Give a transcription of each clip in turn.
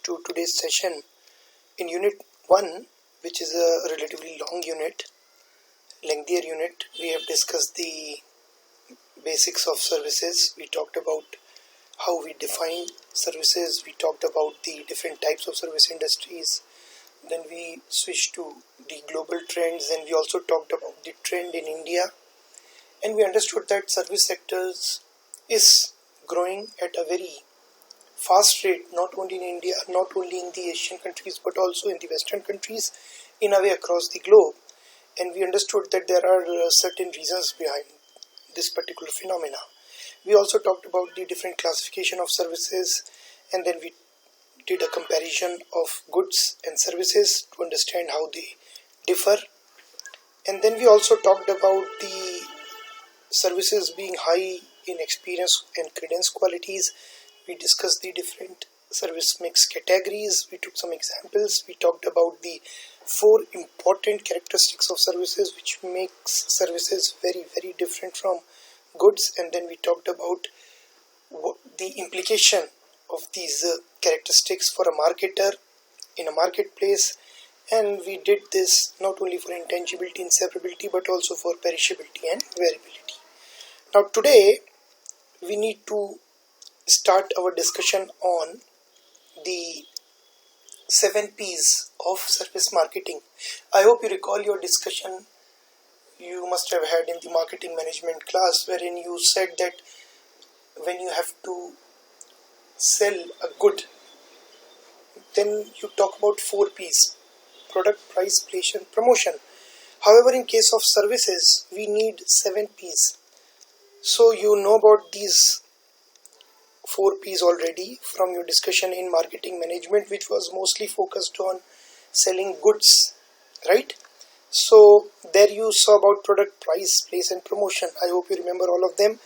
to today's session. In Unit 1, which is a relatively long unit, lengthier unit, we have discussed the basics of services. We talked about how we define services, we talked about the different types of service industries, then we switched to the global trends, and we also talked about the trend in India, and we understood that service sectors is growing at a very fast rate, not only in India, not only in the Asian countries, but also in the Western countries, in a way across the globe. And we understood that there are certain reasons behind this particular phenomena. We also talked about the different classification of services, and then we did a comparison of goods and services to understand how they differ. And then we also talked about the services being high in experience and credence qualities. We discussed the different service mix categories. We took some examples. We talked about the 4 important characteristics of services which makes services very, very different from goods. And then we talked about the implication of these characteristics for a marketer in a marketplace. And we did this not only for intangibility and separability, but also for perishability and variability. Now today we need to start our discussion on the 7 P's of service marketing. I hope you recall your discussion you must have had in the marketing management class, wherein you said that when you have to sell a good, then you talk about 4 P's: product, price, place and promotion. However, in case of services, we need 7 P's. So you know about these 4 P's already from your discussion in marketing management, which was mostly focused on selling goods, right? So there you saw about product, price, place and promotion. I hope you remember all of them.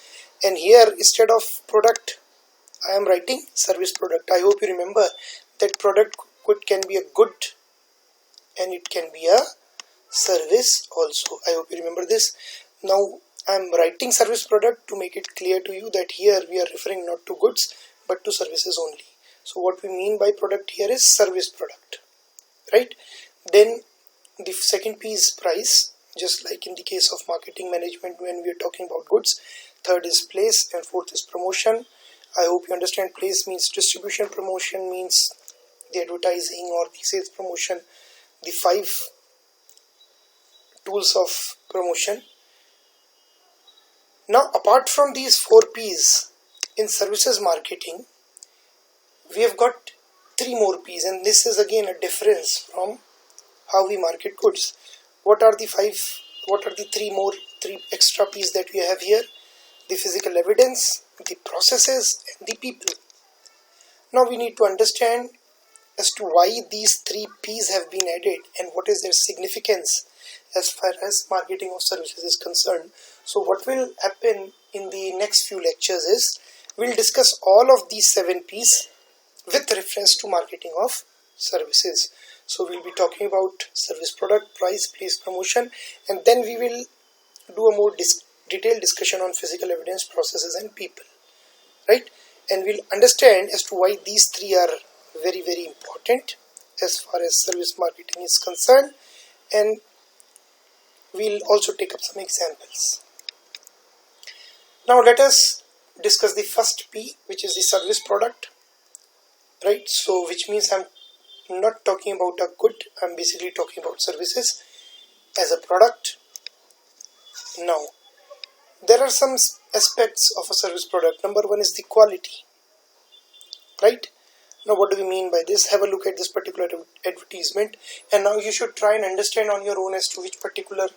And here, instead of product, I am writing service product. I hope you remember that product can be a good and it can be a service also. I hope you remember this. Now I am writing service product to make it clear to you that here we are referring not to goods but to services only. So what we mean by product here is service product, right? Then the second P is price, just like in the case of marketing management when we are talking about goods. Third is place, and fourth is promotion. I hope you understand place means distribution, promotion means the advertising or the sales promotion, the 5 tools of promotion. Now, apart from these 4 P's in services marketing, we have got 3 more P's, and this is again a difference from how we market goods. What are the 3 extra P's that we have here? The physical evidence, the processes, and the people. Now we need to understand as to why these 3 P's have been added and what is their significance as far as marketing of services is concerned. So what will happen in the next few lectures is we'll discuss all of these 7 P's with reference to marketing of services. So we'll be talking about service product, price, place, promotion, and then we will do a more detailed discussion on physical evidence, processes and people, right? And we'll understand as to why these 3 are very, very important as far as service marketing is concerned, and we'll also take up some examples. Now let us discuss the first P, which is the service product, right? So which means I'm not talking about a good, I'm basically talking about services as a product. Now there are some aspects of a service product. Number 1 is the quality, right? Now what do we mean by this? Have a look at this particular advertisement, and now you should try and understand on your own as to which particular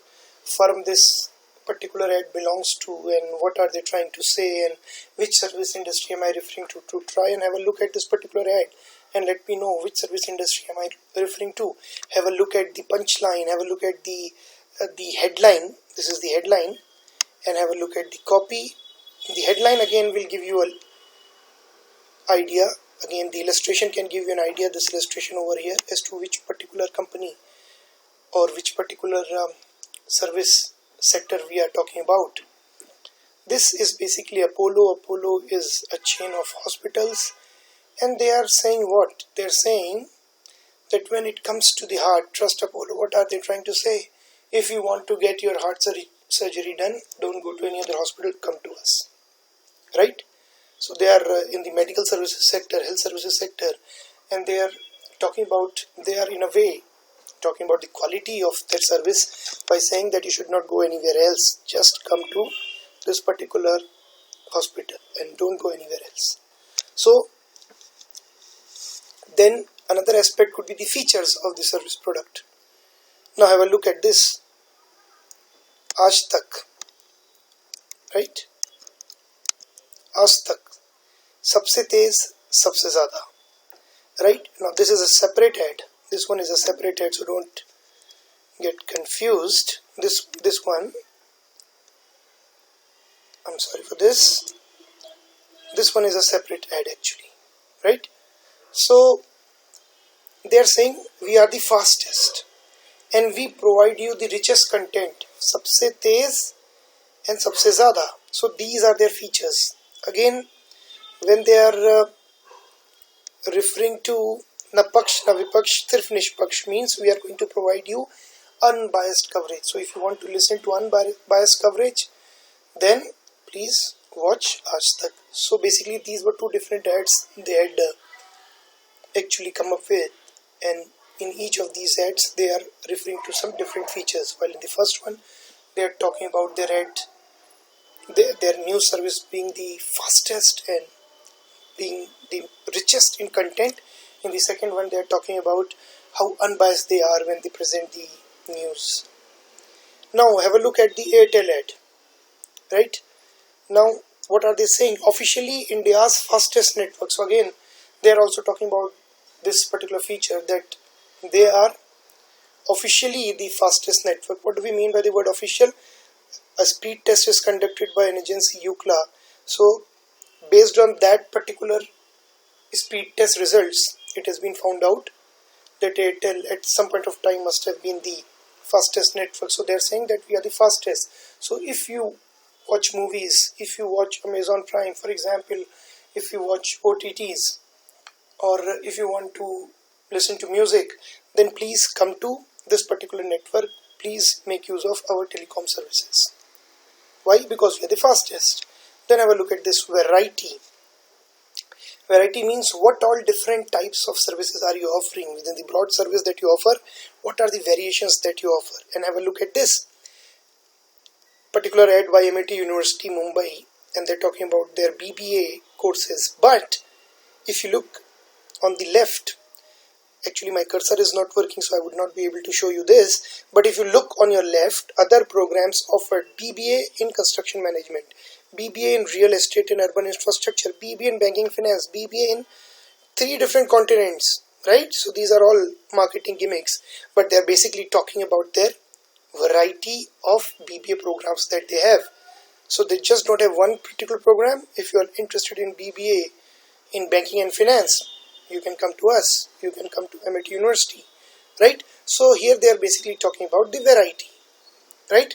firm this particular ad belongs to and what are they trying to say and which service industry am I referring to. Try and have a look at this particular ad and let me know which service industry am I referring to. Have a look at the punchline, have a look at the headline. This is the headline, and have a look at the copy. The headline again will give you an idea. Again, the illustration can give you an idea, this illustration over here, as to which particular company or which particular service sector we are talking about. This is basically Apollo. Apollo is a chain of hospitals, And they are saying what? They're saying that when it comes to the heart, trust Apollo. What are they trying to say? If you want to get your heart surgery done, don't go to any other hospital, come to us. Right? So they are in the medical services sector, health services sector, and they are talking about, they are in a way talking about the quality of their service by saying that you should not go anywhere else, just come to this particular hospital and don't go anywhere else. So then another aspect could be the features of the service product. Now have a look at this. Aaj tak, right? Aaj tak, sabse tez, sabse zyada, right? Now this is a separate ad. This one is a separate ad, so don't get confused. This one, I'm sorry for this. This one is a separate ad actually, right? So they are saying we are the fastest and we provide you the richest content, sabse tez and sabse zyada. So these are their features. Again, when they are referring to na paksh na vipaksh sirf nishpaksh, means we are going to provide you unbiased coverage. So if you want to listen to unbiased coverage, then please watch Aaj Tak. So basically these were two different ads they had actually come up with, and in each of these ads they are referring to some different features. While in the first one they are talking about their ad, their new service being the fastest and being the richest in content. In the second one they are talking about how unbiased they are when they present the news. Now have a look at the Airtel ad, right? Now what are they saying? Officially India's fastest network. So again they are also talking about this particular feature, that they are officially the fastest network. What do we mean by the word official? A speed test is conducted by an agency, UCLA. So based on that particular speed test results, it has been found out that Airtel at some point of time must have been the fastest network. So they are saying that we are the fastest. So if you watch movies, if you watch Amazon Prime, for example, if you watch OTTs, or if you want to listen to music, then please come to this particular network. Please make use of our telecom services. Why? Because we are the fastest. Then have a look at this variety. Variety means what all different types of services are you offering within the broad service that you offer. What are the variations that you offer? And have a look at this particular ad by MIT University Mumbai, and they're talking about their BBA courses. But if you look on the left, actually my cursor is not working, so I would not be able to show you this, but if you look on your left, other programs offered BBA in construction management, BBA in real estate and urban infrastructure, BBA in banking finance, BBA in 3 different continents, right? So these are all marketing gimmicks, but they're basically talking about their variety of BBA programs that they have. So they just don't have one particular program. If you are interested in BBA in banking and finance, you can come to us, you can come to MIT University, right? So here they are basically talking about the variety, right?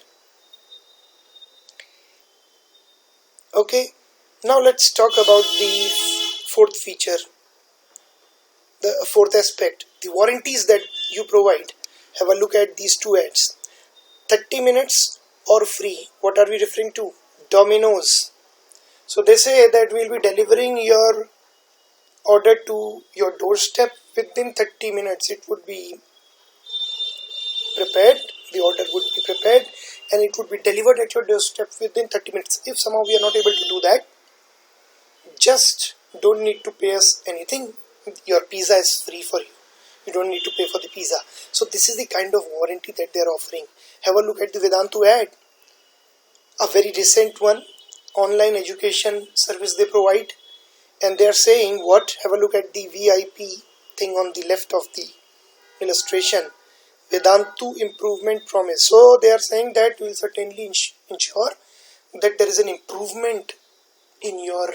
Okay, now let's talk about the fourth feature, the fourth aspect, the warranties that you provide. Have a look at these two ads. 30 minutes or free. What are we referring to? Domino's. So they say that we'll be delivering your order to your doorstep within 30 minutes. It would be prepared, the order would be prepared, and it would be delivered at your doorstep within 30 minutes. If somehow we are not able to do that, just don't need to pay us anything. Your pizza is free for you. You don't need to pay for the pizza. So this is the kind of warranty that they are offering. Have a look at the Vedantu ad, a very recent one, online education service they provide. And they are saying what? Have a look at the VIP thing on the left of the illustration. Vedantu improvement promise. So they are saying that we will certainly ensure that there is an improvement in your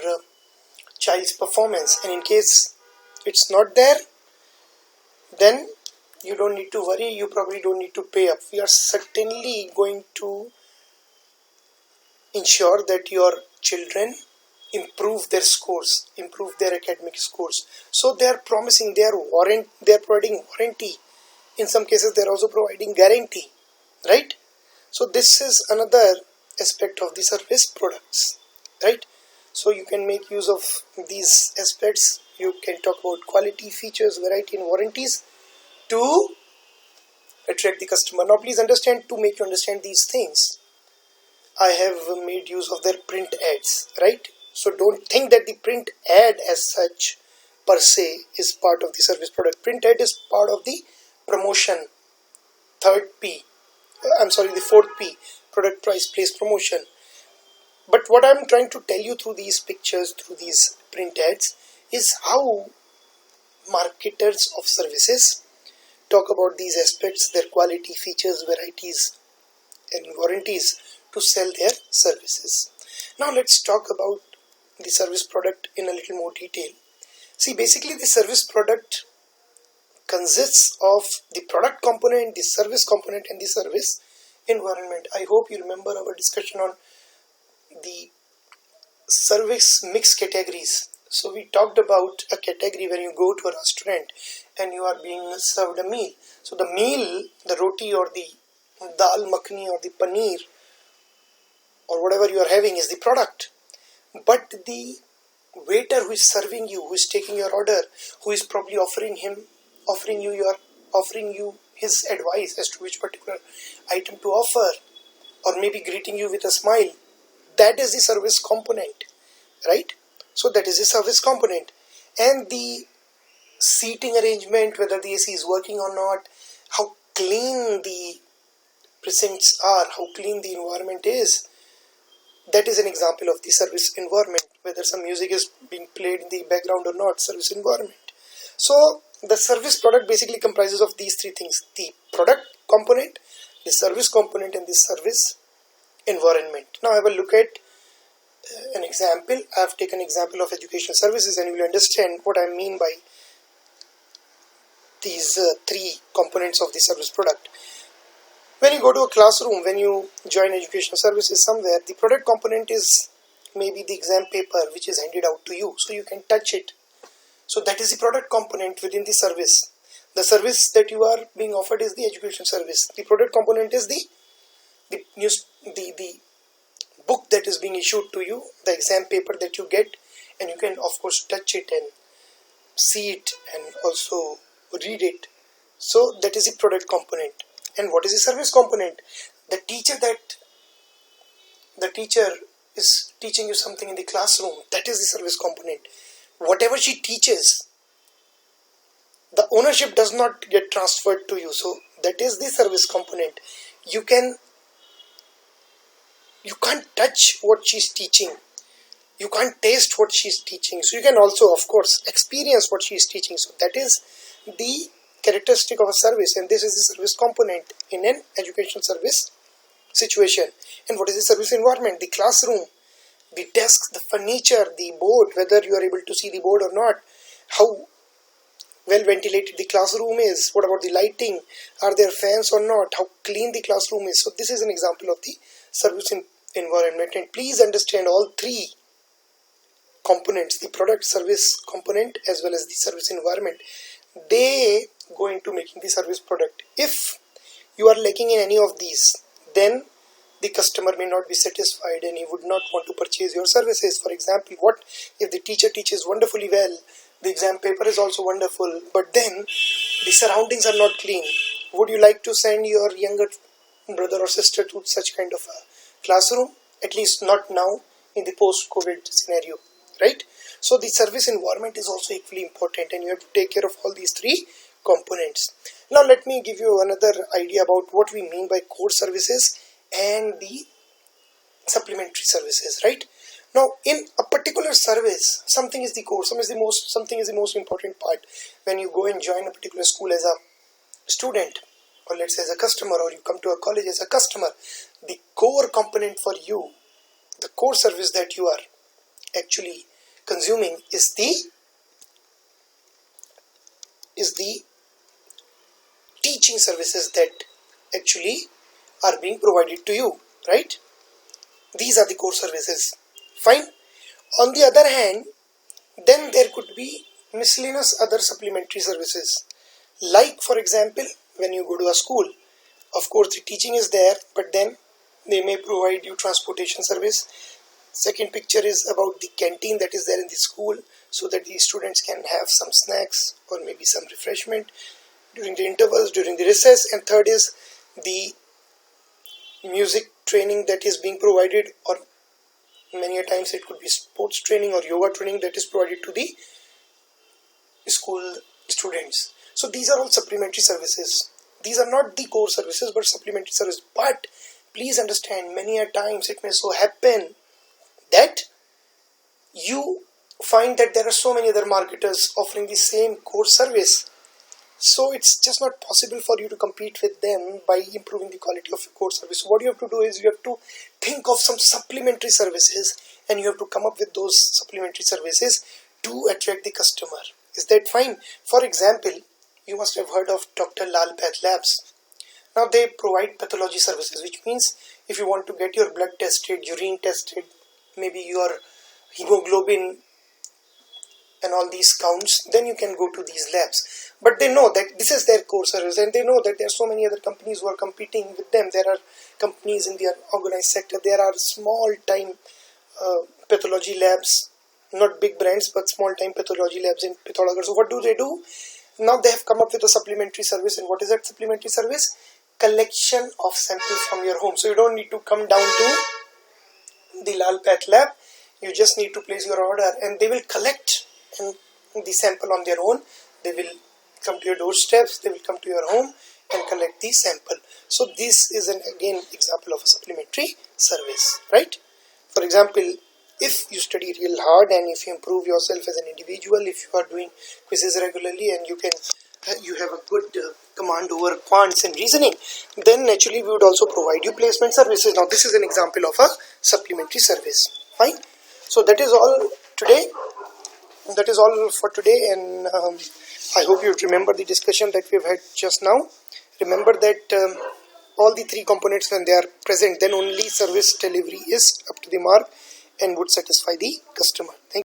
child's performance. And in case it's not there, then you don't need to worry. You probably don't need to pay up. We are certainly going to ensure that your children improve their scores, improve their academic scores. So they are promising, they are providing warranty. In some cases they are also providing guarantee, right? So this is another aspect of the service products, right? So you can make use of these aspects. You can talk about quality, features, variety and warranties to attract the customer. Now please understand, to make you understand these things, I have made use of their print ads, right? So don't think that the print ad as such per se is part of the service product. Print ad is part of the promotion, the fourth P, product, price, place, promotion. But what I'm trying to tell you through these pictures, through these print ads, is how marketers of services talk about these aspects, their quality, features, varieties and warranties to sell their services. Now let's talk about the service product in a little more detail. See, basically the service product consists of the product component, the service component and the service environment. I hope you remember our discussion on the service mix categories. So we talked about a category when you go to a restaurant and you are being served a meal. So the meal, the roti or the dal makhani or the paneer or whatever you are having is the product. But the waiter who is serving you, who is taking your order, who is probably offering you his advice as to which particular item to offer, or maybe greeting you with a smile, that is the service component, right? So that is the service component. And the seating arrangement, whether the AC is working or not, how clean the presents are, how clean the environment is, that is an example of the service environment. Whether some music is being played in the background or not, service environment. So the service product basically comprises of these three things: the product component, the service component and the service environment. Now have a look at an example. I have taken an example of education services and you will understand what I mean by these three components of the service product. When you go to a classroom, when you join educational services somewhere, the product component is maybe the exam paper which is handed out to you, so you can touch it. So that is the product component within the service. The service that you are being offered is the education service. The product component is the book that is being issued to you, the exam paper that you get, and you can of course touch it and see it and also read it. So that is the product component. And what is the service component? The teacher is teaching you something in the classroom, that is the service component. Whatever she teaches, the ownership does not get transferred to you, so that is the service component. You can't touch what she's teaching, you can't taste what she's teaching, so you can also of course experience what she is teaching. So that is the characteristic of a service, and this is the service component in an education service situation. And what is the service environment? The classroom, the desks, the furniture, the board, whether you are able to see the board or not, how well ventilated the classroom is, what about the lighting, are there fans or not, how clean the classroom is. So this is an example of the service environment. And please understand all three components, the product, service component as well as the service environment, they go into making the service product. If you are lacking in any of these, then the customer may not be satisfied and he would not want to purchase your services. For example, what if the teacher teaches wonderfully well, the exam paper is also wonderful, but then the surroundings are not clean? Would you like to send your younger brother or sister to such kind of a classroom? At least not now in the post-COVID scenario, right? So the service environment is also equally important, and you have to take care of all these three components. Now let me give you another idea about what we mean by core services and the supplementary services, right? Now in a particular service, something is the core, something is the most important part. When you go and join a particular school as a student, or let's say as a customer, or you come to a college as a customer, the core component for you, the core service that you are actually consuming is the teaching services that actually are being provided to you, right? These are the core services. Fine. On the other hand, then there could be miscellaneous other supplementary services. Like, for example, when you go to a school, of course the teaching is there, but then they may provide you transportation service. Second picture is about the canteen that is there in the school, so that the students can have some snacks or maybe some refreshment during the intervals, during the recess. And third is the music training that is being provided, or many a times it could be sports training or yoga training that is provided to the school students. So these are all supplementary services. These are not the core services but supplementary service. But please understand, many a times it may so happen that you find that there are so many other marketers offering the same core service. So it's just not possible for you to compete with them by improving the quality of your core service. What you have to do is you have to think of some supplementary services, and you have to come up with those supplementary services to attract the customer. Is that fine? For example, you must have heard of Dr. Lal Path Labs. Now they provide pathology services, which means if you want to get your blood tested, urine tested, maybe your hemoglobin and all these counts, then you can go to these labs. But they know that this is their core service, and they know that there are so many other companies who are competing with them. There are companies in the organized sector. There are small time pathology labs, not big brands but small time pathology labs in Pithoragarh. So what do? Now they have come up with a supplementary service. And what is that supplementary service? Collection of samples from your home. So you don't need to come down to the Lal Path Lab. You just need to place your order, and they will collect the sample on their own. They will come to your doorsteps, they will come to your home and collect the sample. So this is an again example of a supplementary service, right? For example, if you study real hard and if you improve yourself as an individual, if you are doing quizzes regularly and you have a good command over quants and reasoning, then naturally we would also provide you placement services. Now this is an example of a supplementary service. Fine. So that is all today. That is all for today, and I hope you remember the discussion that we have had just now. Remember that all the three components, when they are present, then only service delivery is up to the mark and would satisfy the customer. Thank you.